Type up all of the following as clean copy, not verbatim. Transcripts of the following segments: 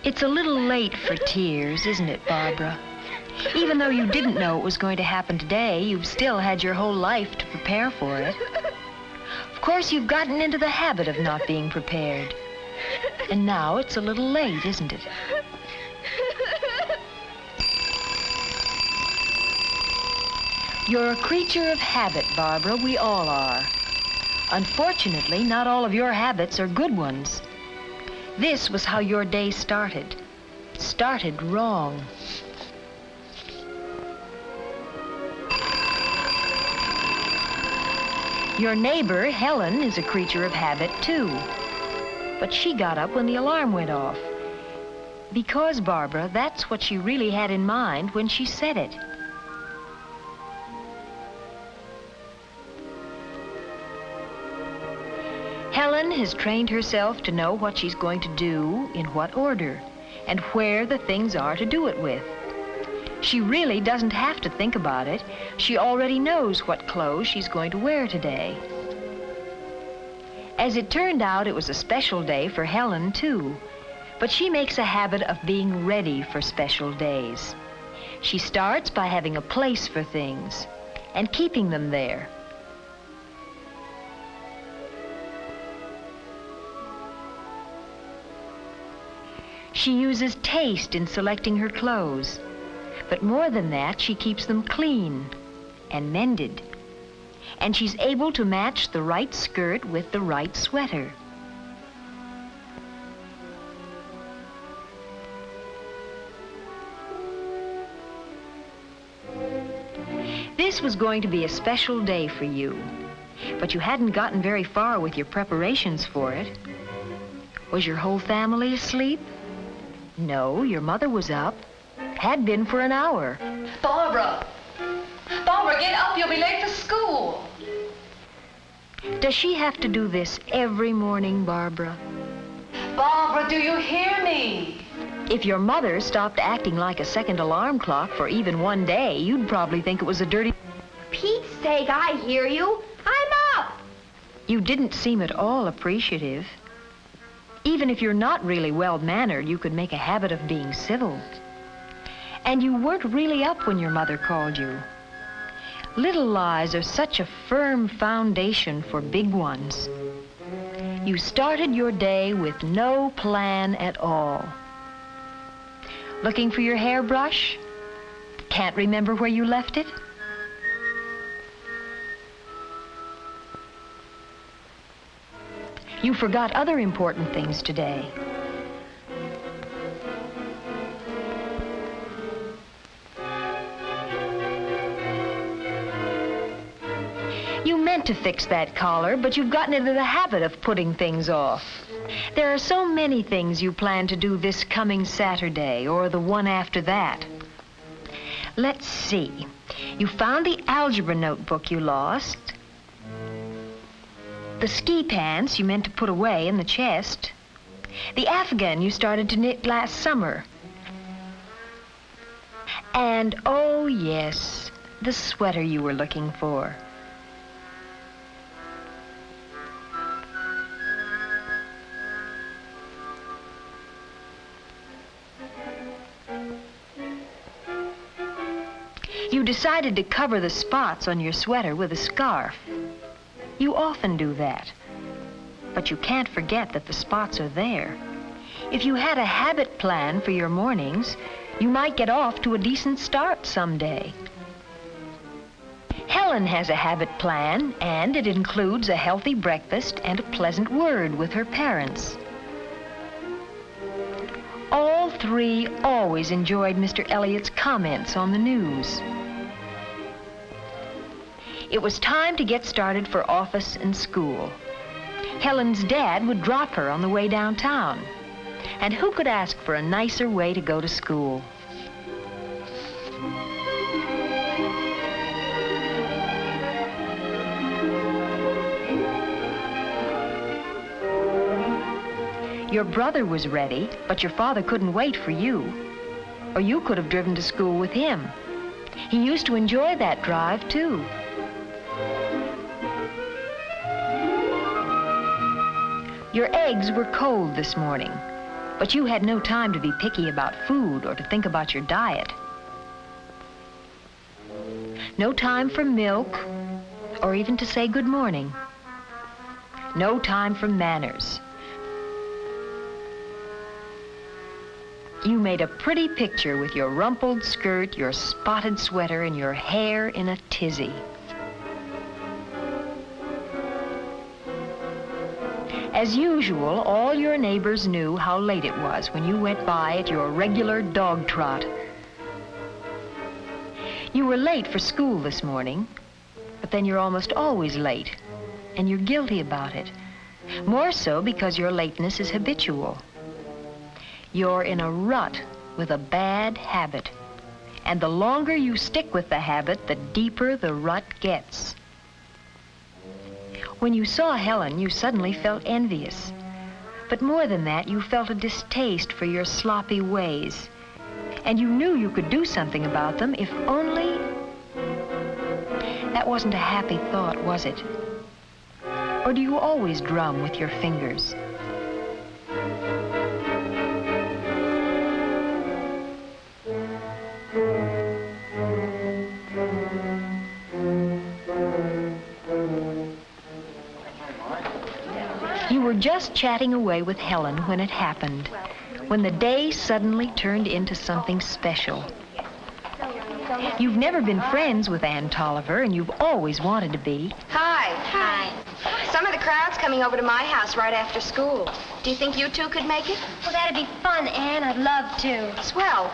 It's a little late for tears, isn't it, Barbara? Even though you didn't know it was going to happen today, you've still had your whole life to prepare for it. Of course, you've gotten into the habit of not being prepared. And now it's a little late, isn't it? You're a creature of habit, Barbara. We all are. Unfortunately, not all of your habits are good ones. This was how your day started. Started wrong. Your neighbor, Helen, is a creature of habit, too. But she got up when the alarm went off. Because, Barbara, that's what she really had in mind when she said it. Helen has trained herself to know what she's going to do, in what order, and where the things are to do it with. She really doesn't have to think about it. She already knows what clothes she's going to wear today. As it turned out, it was a special day for Helen, too. But she makes a habit of being ready for special days. She starts by having a place for things and keeping them there. She uses taste in selecting her clothes. But more than that, she keeps them clean and mended. And she's able to match the right skirt with the right sweater. This was going to be a special day for you, but you hadn't gotten very far with your preparations for it. Was your whole family asleep? No, your mother was up. Had been for an hour. Barbara! Barbara, get up. You'll be late for school. Does she have to do this every morning, Barbara? Barbara, do you hear me? If your mother stopped acting like a second alarm clock for even one day, you'd probably think it was a dirty... Pete's sake, I hear you. I'm up. You didn't seem at all appreciative. Even if you're not really well-mannered, you could make a habit of being civil. And you weren't really up when your mother called you. Little lies are such a firm foundation for big ones. You started your day with no plan at all. Looking for your hairbrush? Can't remember where you left it? You forgot other important things today. You meant to fix that collar, but you've gotten into the habit of putting things off. There are so many things you plan to do this coming Saturday or the one after that. Let's see. You found the algebra notebook you lost. The ski pants you meant to put away in the chest. The afghan you started to knit last summer. And, oh yes, the sweater you were looking for. You decided to cover the spots on your sweater with a scarf. You often do that. But you can't forget that the spots are there. If you had a habit plan for your mornings, you might get off to a decent start someday. Helen has a habit plan, and it includes a healthy breakfast and a pleasant word with her parents. All three always enjoyed Mr. Elliott's comments on the news. It was time to get started for office and school. Helen's dad would drop her on the way downtown. And who could ask for a nicer way to go to school? Your brother was ready, but your father couldn't wait for you. Or you could have driven to school with him. He used to enjoy that drive, too. Your eggs were cold this morning, but you had no time to be picky about food or to think about your diet. No time for milk or even to say good morning. No time for manners. You made a pretty picture with your rumpled skirt, your spotted sweater, and your hair in a tizzy. As usual, all your neighbors knew how late it was when you went by at your regular dog trot. You were late for school this morning, but then you're almost always late, and you're guilty about it. More so because your lateness is habitual. You're in a rut with a bad habit, and the longer you stick with the habit, the deeper the rut gets. When you saw Helen, you suddenly felt envious. But more than that, you felt a distaste for your sloppy ways. And you knew you could do something about them if only... That wasn't a happy thought, was it? Or do you always drum with your fingers? You were just chatting away with Helen when it happened, when the day suddenly turned into something special. You've never been friends with Ann Tolliver, and you've always wanted to be. Hi. Hi. Some of the crowd's coming over to my house right after school. Do you think you two could make it? Well, that'd be fun, Ann. I'd love to. Swell.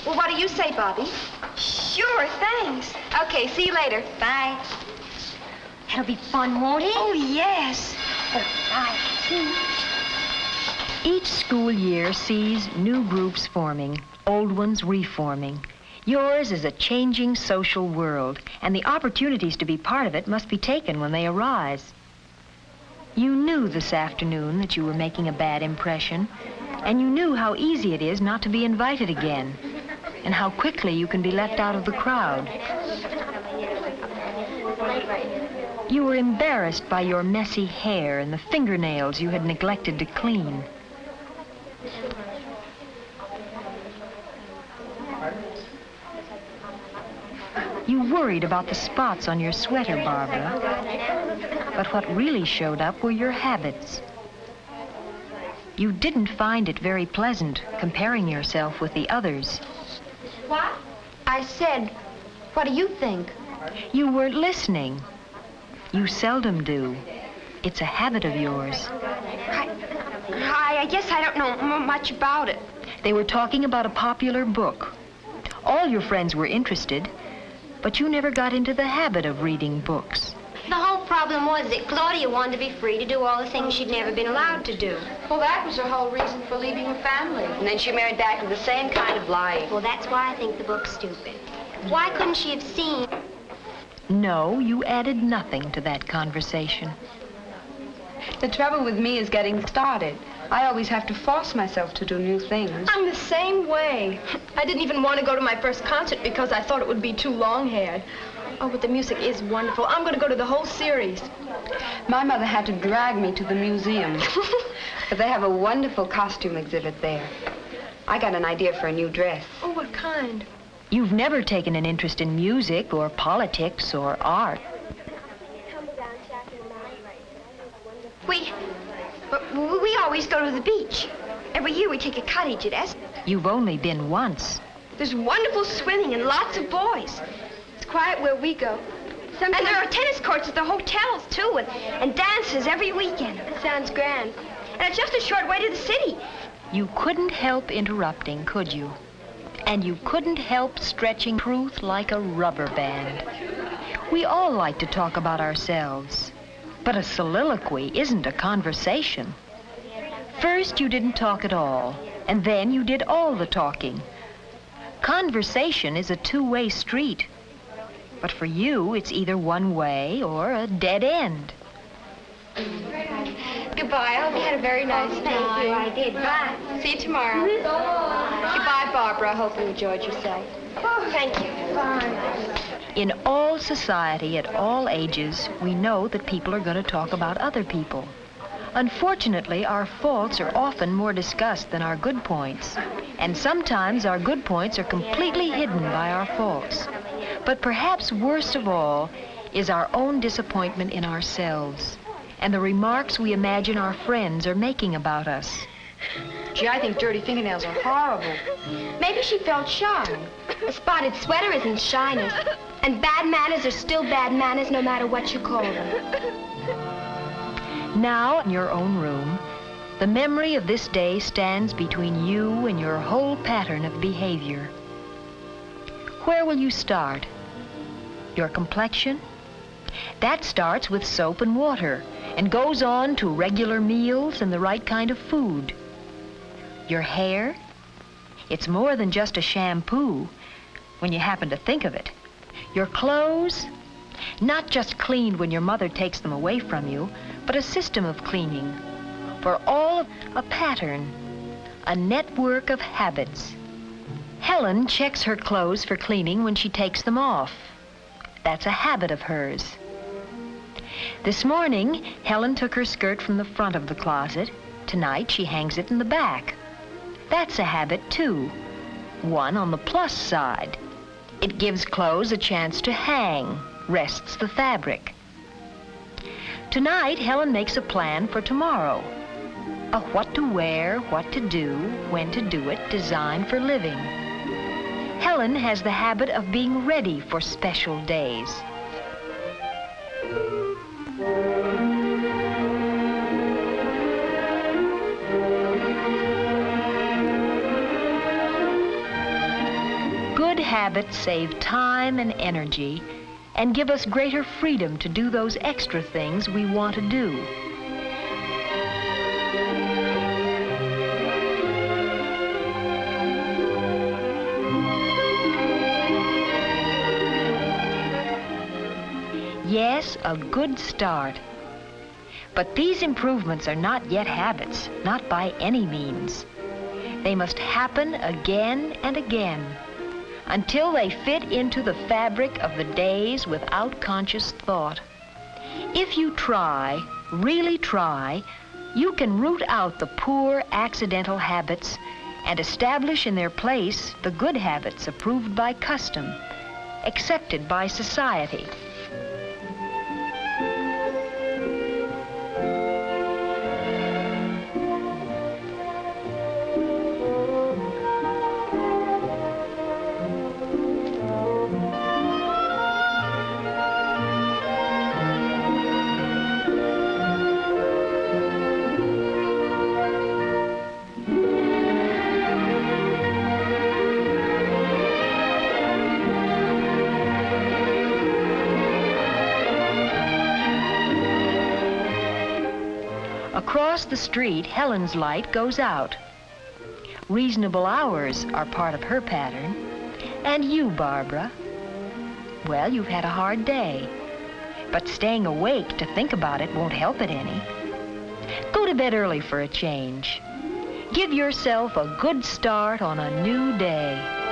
Well, what do you say, Bobby? Sure, thanks. Okay, see you later. Bye. That'll be fun, won't it? Oh, yes. Oh, bye. Each school year sees new groups forming, old ones reforming. Yours is a changing social world, and the opportunities to be part of it must be taken when they arise. You knew this afternoon that you were making a bad impression, and you knew how easy it is not to be invited again, and how quickly you can be left out of the crowd. You were embarrassed by your messy hair and the fingernails you had neglected to clean. You worried about the spots on your sweater, Barbara. But what really showed up were your habits. You didn't find it very pleasant comparing yourself with the others. What? I said, what do you think? You weren't listening. You seldom do. It's a habit of yours. I guess I don't know much about it. They were talking about a popular book. All your friends were interested, but you never got into the habit of reading books. The whole problem was that Claudia wanted to be free to do all the things she'd never been allowed to do. Well, that was her whole reason for leaving her family. And then she married back to the same kind of life. Well, that's why I think the book's stupid. Why couldn't she have seen... No, you added nothing to that conversation. The trouble with me is getting started. I always have to force myself to do new things. I'm the same way. I didn't even want to go to my first concert because I thought it would be too long-haired. Oh, but the music is wonderful. I'm going to go to the whole series. My mother had to drag me to the museum. But they have a wonderful costume exhibit there. I got an idea for a new dress. Oh, what kind? You've never taken an interest in music or politics or art. We always go to the beach. Every year we take a cottage at Estes. You've only been once. There's wonderful swimming and lots of boys. It's quiet where we go. And there are tennis courts at the hotels, too, and dances every weekend. It sounds grand. And it's just a short way to the city. You couldn't help interrupting, could you? And you couldn't help stretching truth like a rubber band. We all like to talk about ourselves. But a soliloquy isn't a conversation. First, you didn't talk at all, and then you did all the talking. Conversation is a two-way street. But for you, it's either one way or a dead end. Goodbye. I hope you had a very nice time. Thank you, I did. Bye. See you tomorrow. Goodbye, Barbara. I hope you enjoyed yourself. Thank you. Bye. In all society, at all ages, we know that people are going to talk about other people. Unfortunately, our faults are often more discussed than our good points. And sometimes our good points are completely hidden by our faults. But perhaps worst of all is our own disappointment in ourselves and the remarks we imagine our friends are making about us. Gee, I think dirty fingernails are horrible. Maybe she felt shy. A spotted sweater isn't shyness. And bad manners are still bad manners no matter what you call them. Now, in your own room, the memory of this day stands between you and your whole pattern of behavior. Where will you start? Your complexion? That starts with soap and water and goes on to regular meals and the right kind of food. Your hair? It's more than just a shampoo when you happen to think of it. Your clothes? Not just cleaned when your mother takes them away from you, but a system of cleaning. For all a pattern, a network of habits. Helen checks her clothes for cleaning when she takes them off. That's a habit of hers. This morning, Helen took her skirt from the front of the closet. Tonight, she hangs it in the back. That's a habit, too. One on the plus side. It gives clothes a chance to hang, rests the fabric. Tonight, Helen makes a plan for tomorrow. A what to wear, what to do, when to do it design for living. Helen has the habit of being ready for special days. Good habits save time and energy and give us greater freedom to do those extra things we want to do. Yes, a good start. But these improvements are not yet habits, not by any means. They must happen again and again until they fit into the fabric of the days without conscious thought. If you try, really try, you can root out the poor, accidental habits and establish in their place the good habits approved by custom, accepted by society. Across the street, Helen's light goes out. Reasonable hours are part of her pattern. And you, Barbara? Well, you've had a hard day. But staying awake to think about it won't help it any. Go to bed early for a change. Give yourself a good start on a new day.